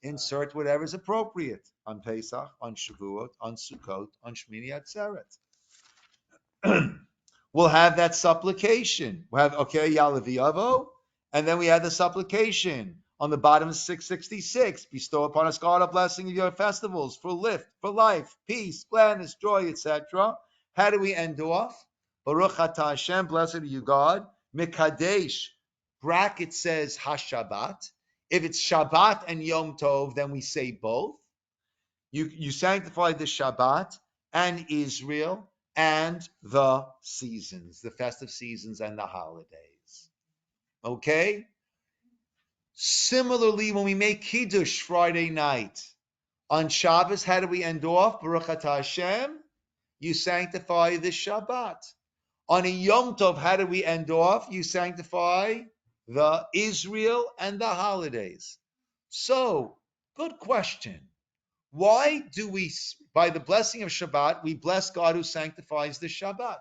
insert whatever is appropriate, on Pesach, on Shavuot, on Sukkot, on Shmini Atzeret. We'll have that supplication. We'll have, okay, Yalaviavo, and then we have the supplication on the bottom of 666. Bestow upon us, God, a blessing of your festivals for life, peace, gladness, joy, etc. How do we end off? Baruch atah Hashem, blessed are you, God. Mikadesh, bracket says Hashabbat. If it's Shabbat and Yom Tov, then we say both. You sanctify the Shabbat and Israel and the seasons, the festive seasons and the holidays. Okay? Similarly, when we make Kiddush Friday night, on Shabbos, how do we end off? Baruch atah Hashem, you sanctify the Shabbat. On a Yom Tov, how do we end off? You sanctify the Israel and the holidays. So, good question. Why do we, by the blessing of Shabbat, we bless God who sanctifies the Shabbat?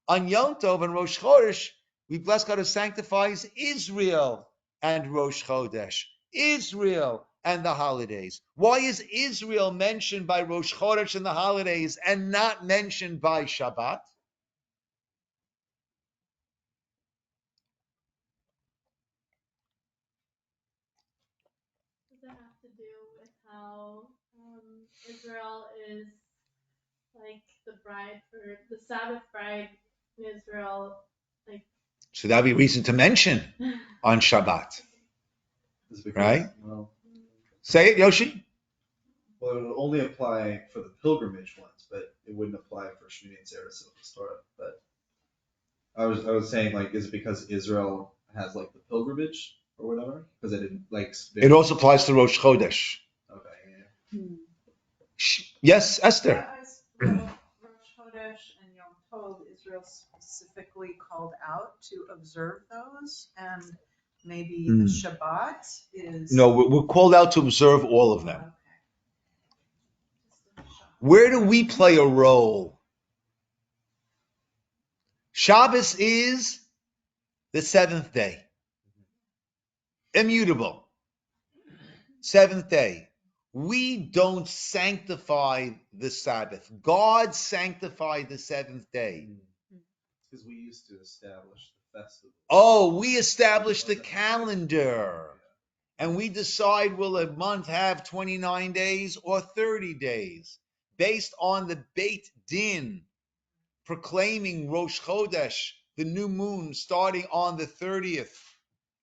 On Yom Tov and Rosh Chodesh, we bless God who sanctifies Israel and Rosh Chodesh, Israel and the holidays. Why is Israel mentioned by Rosh Chodesh and the holidays and not mentioned by Shabbat? Does that have to do with how Israel is like the bride for the Sabbath bride in Israel? Like, So that'd be reason to mention on Shabbat, Is it because, right? Well, Say it, Yoshi. well, it would only apply for the pilgrimage ones, but it wouldn't apply for Shmini Atzeres of the Torah. But I was saying, like, is it because Israel has like the pilgrimage or whatever? Because it didn't like. It also applies to Rosh Chodesh. Okay. Yeah. Yes, Esther. Rosh Chodesh and Yom Tov, Israel specifically called out to observe those, and maybe the Shabbat is. No, we're called out to observe all of them. Okay. Where do we play a role? Shabbos is the seventh day. Immutable. Seventh day. We don't sanctify the Sabbath. God sanctified the seventh day. Because we used to establish the festival. Oh, we established the calendar. And we decide, will a month have 29 days or 30 days? Based on the Beit Din proclaiming Rosh Chodesh, the new moon, starting on the 30th.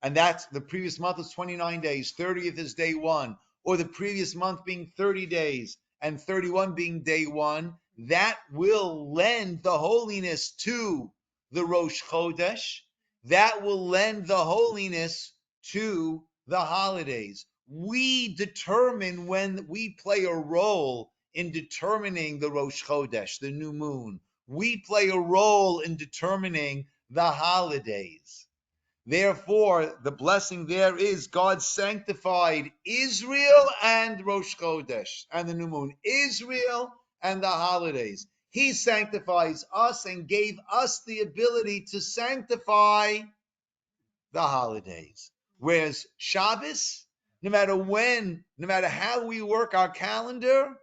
And that's the previous month was 29 days. 30th is day one. Or the previous month being 30 days and 31 being day one. That will lend the holiness to the Rosh Chodesh. That will lend the holiness to the holidays. We determine when we play a role in determining the Rosh Chodesh, the new moon. We play a role in determining the holidays. Therefore, the blessing there is God sanctified Israel and Rosh Chodesh and the new moon, Israel and the holidays. He sanctifies us and gave us the ability to sanctify the holidays. Whereas Shabbos, no matter when, no matter how we work our calendar,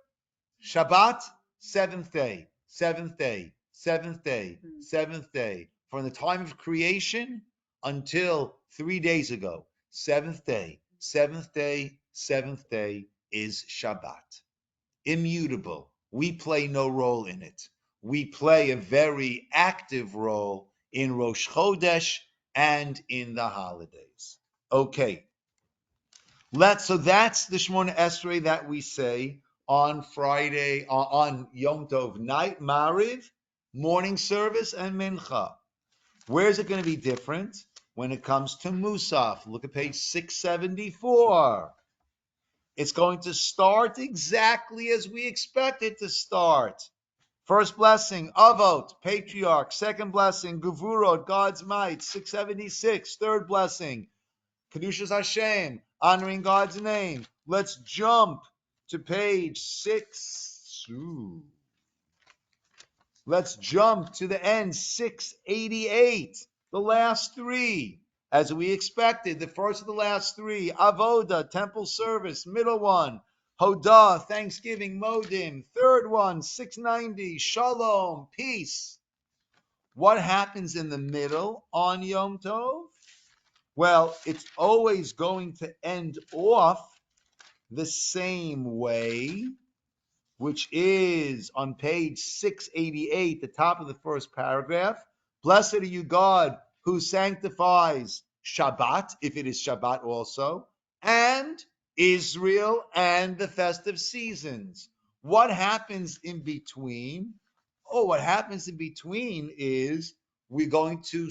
Shabbat, seventh day, seventh day, seventh day, seventh day. From the time of creation until 3 days ago, seventh day, seventh day, seventh day is Shabbat. Immutable. We play no role in it. We play a very active role in Rosh Chodesh and in the holidays. Okay. So that's the Shemona Esrei that we say on Friday, on Yom Tov night, Mariv, morning service, and Mincha. Where is it going to be different? When it comes to Musaf. Look at page 674. It's going to start exactly as we expect it to start. First blessing, Avot, patriarch. Second blessing, Gevurot, God's might. 676. Third blessing, Kedushas Hashem, honoring God's name. Let's jump to page 6. Let's jump to the end, 688, the last three. As we expected, the first of the last three, Avoda, temple service, middle one, Hodah, Thanksgiving, Modim, third one, 690, Shalom, peace. What happens in the middle on Yom Tov? Well, it's always going to end off the same way, which is on page 688, the top of the first paragraph. Blessed are you, God, who sanctifies Shabbat, if it is Shabbat also, and Israel and the festive seasons. What happens in between? What happens in between is we're going to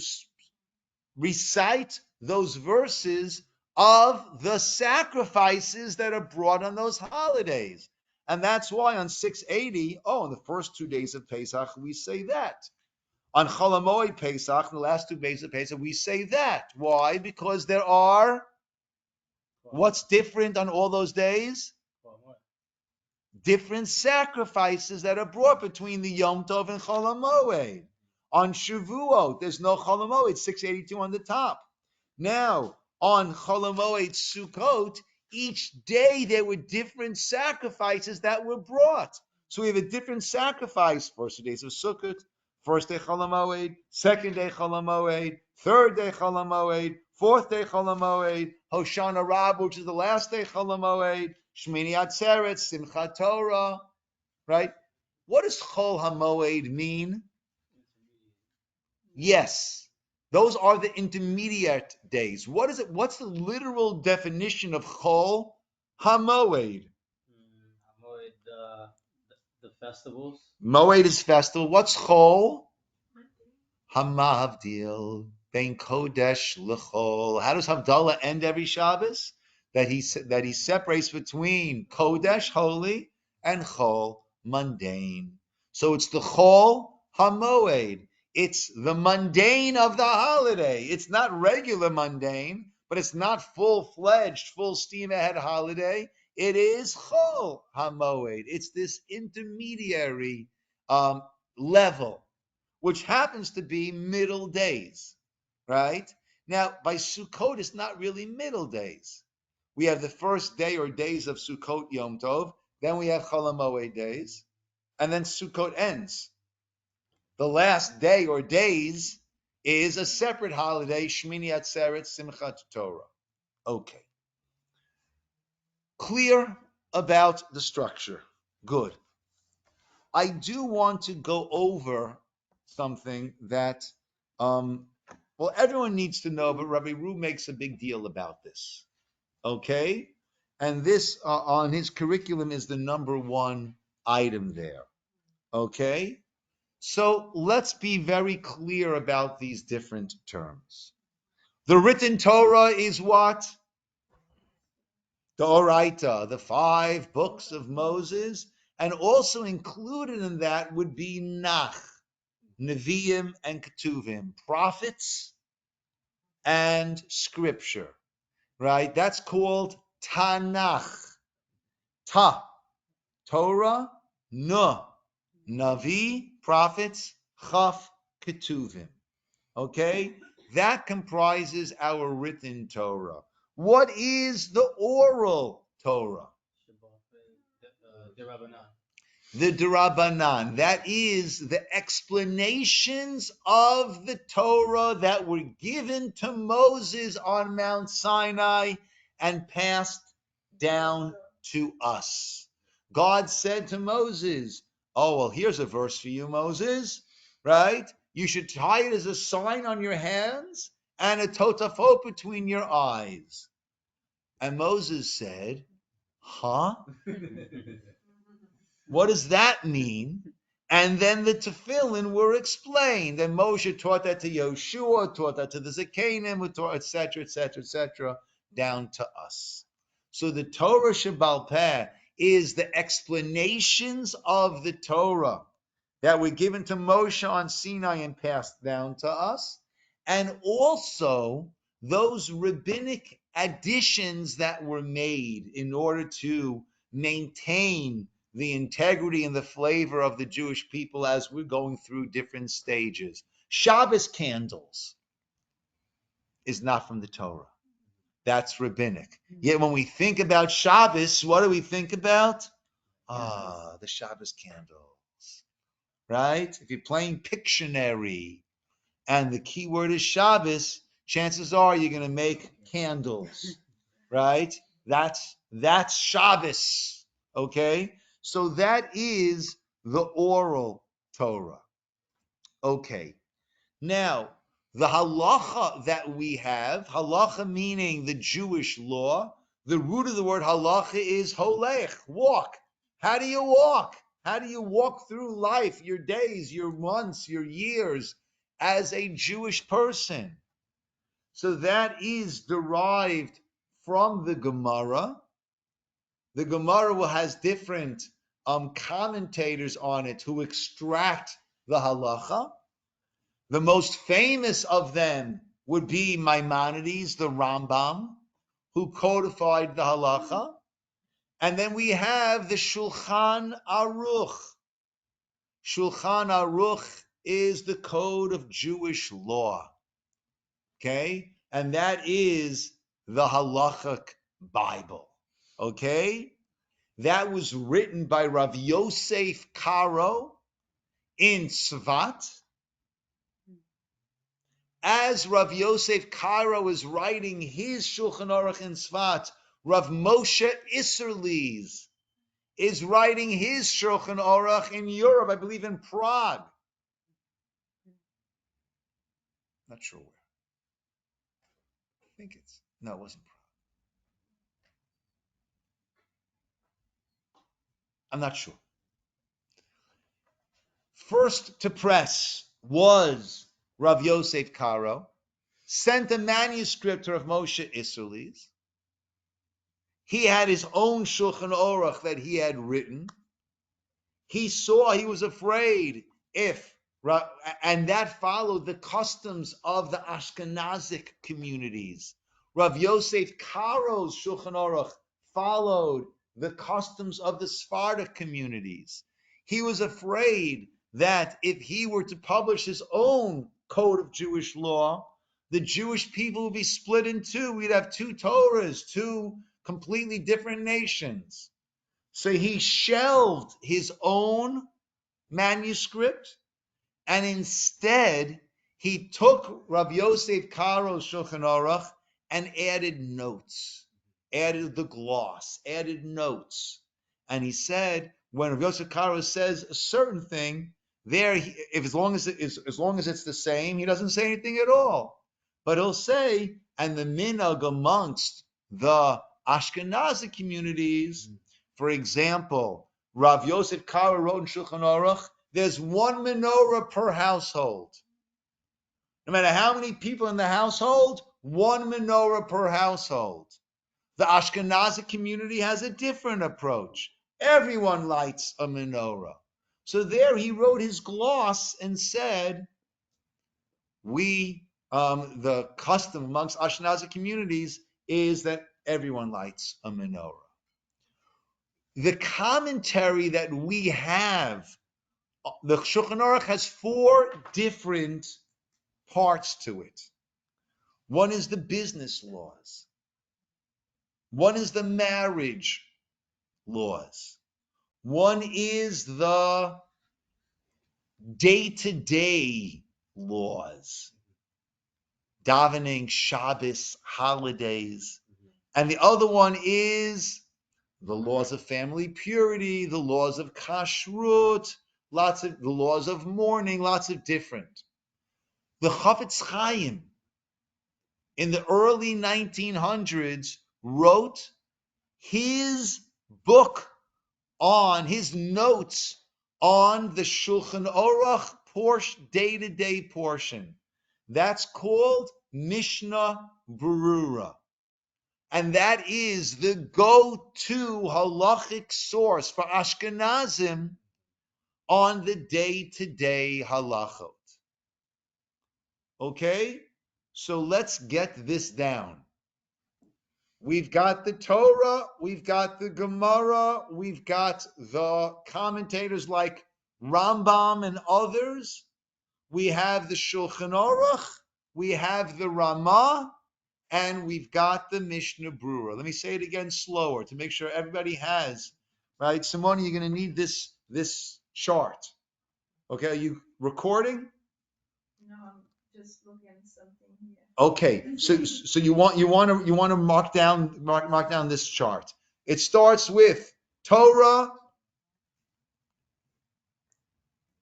recite those verses of the sacrifices that are brought on those holidays. And that's why on 680, in the first 2 days of Pesach, we say that. On Chol HaMoed Pesach, the last 2 days of Pesach, we say that. Why? Because there are, what's different on all those days? Different sacrifices that are brought between the Yom Tov and Chol HaMoed. On Shavuot, there's no Chol HaMoed, 682 on the top. Now, on Chol HaMoed Sukkot, each day there were different sacrifices that were brought. So we have a different sacrifice. First 2 days of Sukkot, first day Chol HaMoed, second day Chol HaMoed, third day Chol HaMoed, fourth day Chol HaMoed, Hoshana Rabbah, which is the last day Chol HaMoed, Shmini Atzeret, Simchat Torah, right? What does Chol HaMoed mean? Yes, those are the intermediate days. What is it? What's the literal definition of Chol HaMoed? The festivals. Moed is festival. What's Chol? Hamavdil ben Kodesh l'Chol. How does Havdalah end every Shabbos? That he separates between Kodesh, holy, and Chol, mundane. So it's the Chol HaMoed. It's the mundane of the holiday. It's not regular mundane, but it's not full-fledged, full steam ahead holiday. It is Chol HaMoed. It's this intermediary level, which happens to be middle days, right? Now, by Sukkot, it's not really middle days. We have the first day or days of Sukkot Yom Tov, then we have Chol HaMoed days, and then Sukkot ends. The last day or days is a separate holiday, Shmini Atzeret, Simchat Torah. Okay. Clear about the structure. Good. I do want to go over something that, everyone needs to know, but Rabbi Ru makes a big deal about this. Okay? And this, on his curriculum, is the number one item there. Okay? So let's be very clear about these different terms. The written Torah is what? The Oraita, the 5 books of Moses, and also included in that would be Nach, Nevi'im, and Ketuvim, prophets and scripture, right? That's called Tanakh. Ta, Torah, Na, Navi, prophets, Chaf, Ketuvim. Okay? That comprises our written Torah. What is the oral Torah? The Durabanan. That is the explanations of the Torah that were given to Moses on Mount Sinai and passed down to us. God said to Moses, oh, well, here's a verse for you, Moses, right? You should tie it as a sign on your hands and a totafot between your eyes. And Moses said, huh? What does that mean? And then the tefillin were explained. And Moshe taught that to Yoshua, taught that to the Zakanim, etc., etc., etc., down to us. So the Torah Shebaal Peh is the explanations of the Torah that were given to Moshe on Sinai and passed down to us, and also those rabbinic additions that were made in order to maintain the integrity and the flavor of the Jewish people as we're going through different stages. Shabbos candles is not from the Torah. That's rabbinic. Yet when we think about Shabbos, what do we think about? The Shabbos candles, right? If you're playing Pictionary and the key word is Shabbos, chances are you're going to make candles, right? That's Shabbos, okay? So that is the oral Torah. Okay. Now, the halacha that we have, halacha meaning the Jewish law, the root of the word halacha is holech, walk. How do you walk? How do you walk through life, your days, your months, your years as a Jewish person? So that is derived from the Gemara. The Gemara has different commentators on it who extract the halacha. The most famous of them would be Maimonides, the Rambam, who codified the halacha. And then we have the Shulchan Aruch. Shulchan Aruch is the code of Jewish law. Okay? And that is the halachic Bible. Okay? That was written by Rav Yosef Karo in Tzvat. As Rav Yosef Karo is writing his Shulchan Aruch in Tzvat, Rav Moshe Isserles is writing his Shulchan Aruch in Europe, I believe in Prague. Not sure where. I think it wasn't Prague. I'm not sure. First to press was Rav Yosef Karo, sent a manuscript to Rav Moshe Isserles. He had his own Shulchan Aruch that he had written. He was afraid and that followed the customs of the Ashkenazic communities. Rav Yosef Karo's Shulchan Aruch followed the customs of the Sephardic communities. He was afraid that if he were to publish his own code of Jewish law, the Jewish people would be split in two. We'd have two Torahs, two completely different nations. So he shelved his own manuscript, and instead he took Rav Yosef Karo's Shulchan Aruch and added notes, added the gloss, added notes. And he said, when Rav Yosef Karo says a certain thing, as long as it's the same, he doesn't say anything at all. But he'll say, and the minhag amongst the Ashkenazi communities, for example, Rav Yosef Karo wrote in Shulchan Aruch, there's one menorah per household. No matter how many people in the household, one menorah per household. The Ashkenazi community has a different approach. Everyone lights a menorah. So there he wrote his gloss and said, we the custom amongst Ashkenazi communities is that everyone lights a menorah. The commentary that we have, the Shulchan Aruch has 4 different parts to it. One is the business laws. One is the marriage laws. One is the day-to-day laws, davening, Shabbos, holidays. And the other one is the laws of family purity, the laws of kashrut, the laws of mourning, lots of different. The Chafetz Chaim in the early 1900s wrote his book on his notes on the Shulchan Aruch day-to-day portion. That's called Mishnah Berurah. And that is the go-to halachic source for Ashkenazim on the day-to-day halachot. Okay? So let's get this down. We've got the Torah, we've got the Gemara, we've got the commentators like Rambam and others. We have the Shulchan Aruch, we have the Ramah, and we've got the Mishnah Berurah. Let me say it again slower to make sure everybody has, right? Simone, you're going to need this chart. Okay, are you recording? No, I'm just looking at something here. Okay, so you want to mark down this chart. It starts with Torah,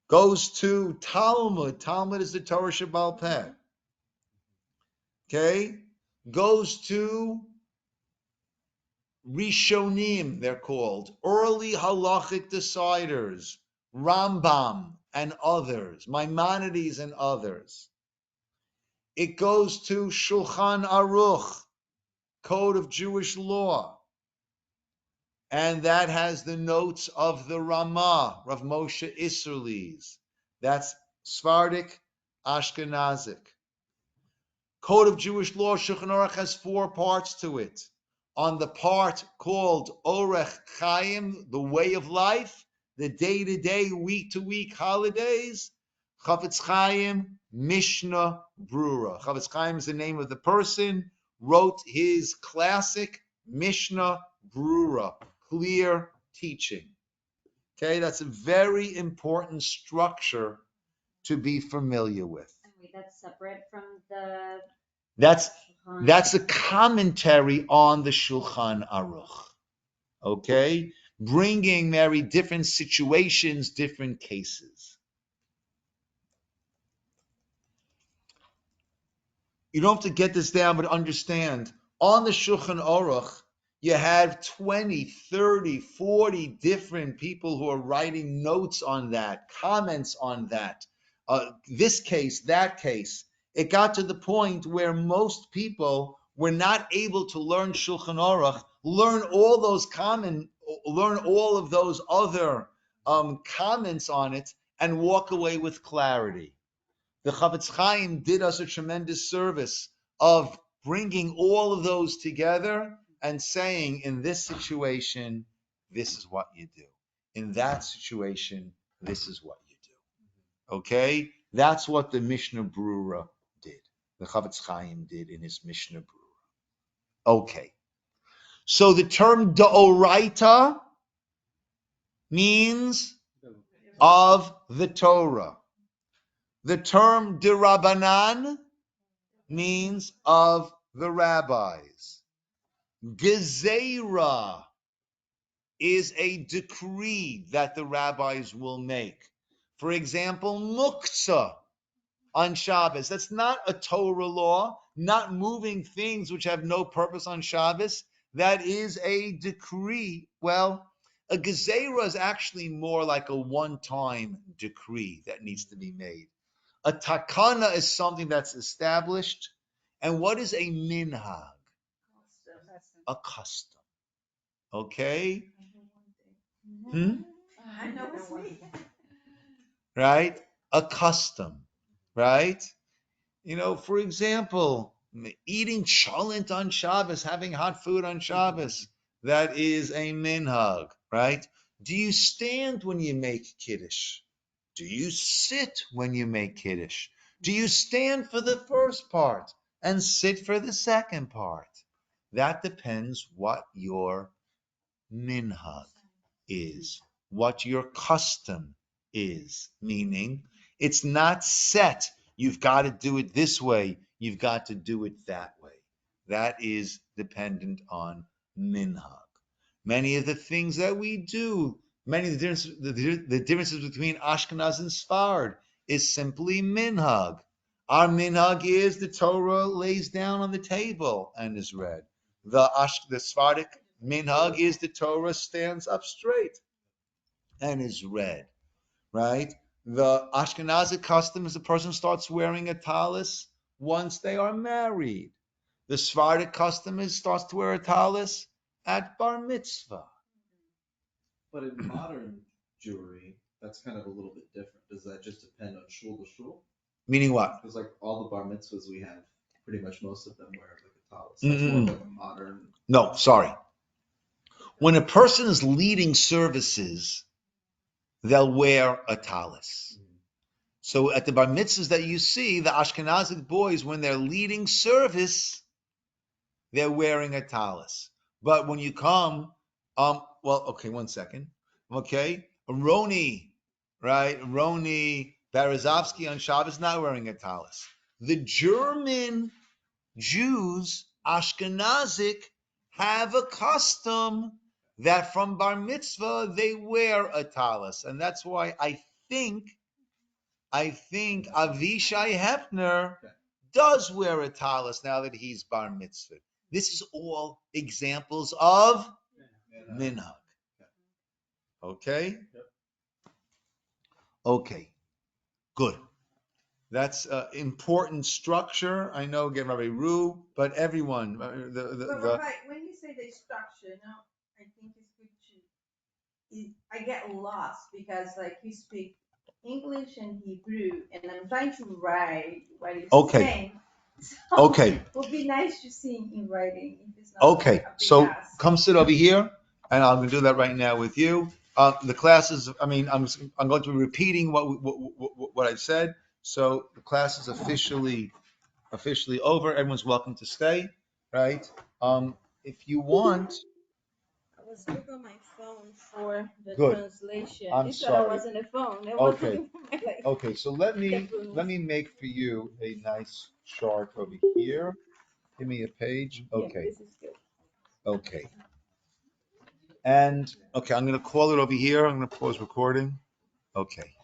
goes to Talmud. Talmud is the Torah Shebaal Peh. Okay, goes to Rishonim, they're called, early halachic deciders, Rambam and others, Maimonides and others. It goes to Shulchan Aruch, Code of Jewish Law, and that has the notes of the Ramah, Rav Moshe Isserles. That's Sephardic, Ashkenazic. Code of Jewish Law, Shulchan Aruch has 4 parts to it. On the part called Orech Chaim, the way of life, the day-to-day, week-to-week holidays, Chafetz Chaim, Mishnah Berurah. Chafetz Chaim is the name of the person, wrote his classic Mishnah Berurah, clear teaching. Okay, that's a very important structure to be familiar with. Wait, that's separate from the... That's a commentary on the Shulchan Aruch. Okay? Bringing, Mary, different situations, different cases. You don't have to get this down, but understand, on the Shulchan Aruch, you have 20, 30, 40 different people who are writing notes on that, comments on that. This case, that case. It got to the point where most people were not able to learn Shulchan Aruch, learn all of those other comments on it, and walk away with clarity. The Chafetz Chaim did us a tremendous service of bringing all of those together and saying, in this situation, this is what you do. In that situation, this is what you do. Okay? That's what the Mishnah Berurah did. The Chafetz Chaim did in his Mishnah Berurah. Okay. So the term D'Oraita means of the Torah. The term D'Rabbanan means of the rabbis. Gezerah is a decree that the rabbis will make. For example, Muktzah on Shabbos. That's not a Torah law, not moving things which have no purpose on Shabbos. That is a decree. Well, a Gezerah is actually more like a one-time decree that needs to be made. A takana is something that's established. And what is a minhag? A custom. Okay? I know it's me. Right? A custom. Right? For example, eating cholent on Shabbos, having hot food on Shabbos, that is a minhag, right? Do you stand when you make kiddush? Do you sit when you make kiddush? Do you stand for the first part and sit for the second part? That depends what your minhag is, what your custom is, meaning it's not set. You've got to do it this way. You've got to do it that way. That is dependent on minhag. Many of the things that we do, many of the differences between Ashkenaz and Sfard is simply minhag. Our minhag is the Torah lays down on the table and is read. The Sephardic minhag is the Torah stands up straight and is read, right? The Ashkenazic custom is the person starts wearing a talis once they are married. The Sephardic custom is starts to wear a talis at bar mitzvah. But in modern Jewry, that's kind of a little bit different. Does that just depend on shul to shul? Meaning what? Because like all the bar mitzvahs we have, pretty much most of them wear like a talis. That's more of like a modern. No, sorry. When a person is leading services, they'll wear a talis. So at the bar mitzvahs that you see, the Ashkenazic boys, when they're leading service, they're wearing a talis. But when you come, one second. Okay, Roni, right? Roni Berezovsky on Shabbos not wearing a talis. The German Jews, Ashkenazic, have a custom that from bar mitzvah they wear a talis, and that's why I think Avishai Hefner does wear a talis now that he's bar mitzvah. This is all examples of minhag. Okay? Okay. Good. That's important structure. I know, again, Rabbi Ru, but everyone. But Rabbi, when you say the structure, I think it's good to. I get lost because like you speak English and Hebrew, and I'm trying to write what you're saying. So Okay. It would be nice to see in writing if it's not Okay. like a big So ask. come sit over here, and I'm going to do that right now with you. The classes. I'm going to be repeating what I said. So the class is officially over. Everyone's welcome to stay, right? If you want. I was looking on my phone for the Good. translation. I'm You thought I sorry. was on the phone. I was Okay. looking for my like. Okay. So let me make for you a nice chart over here. Give me a page. Yeah, Okay. this is good. Okay. And okay, I'm going to call it over here. I'm going to pause recording. Okay.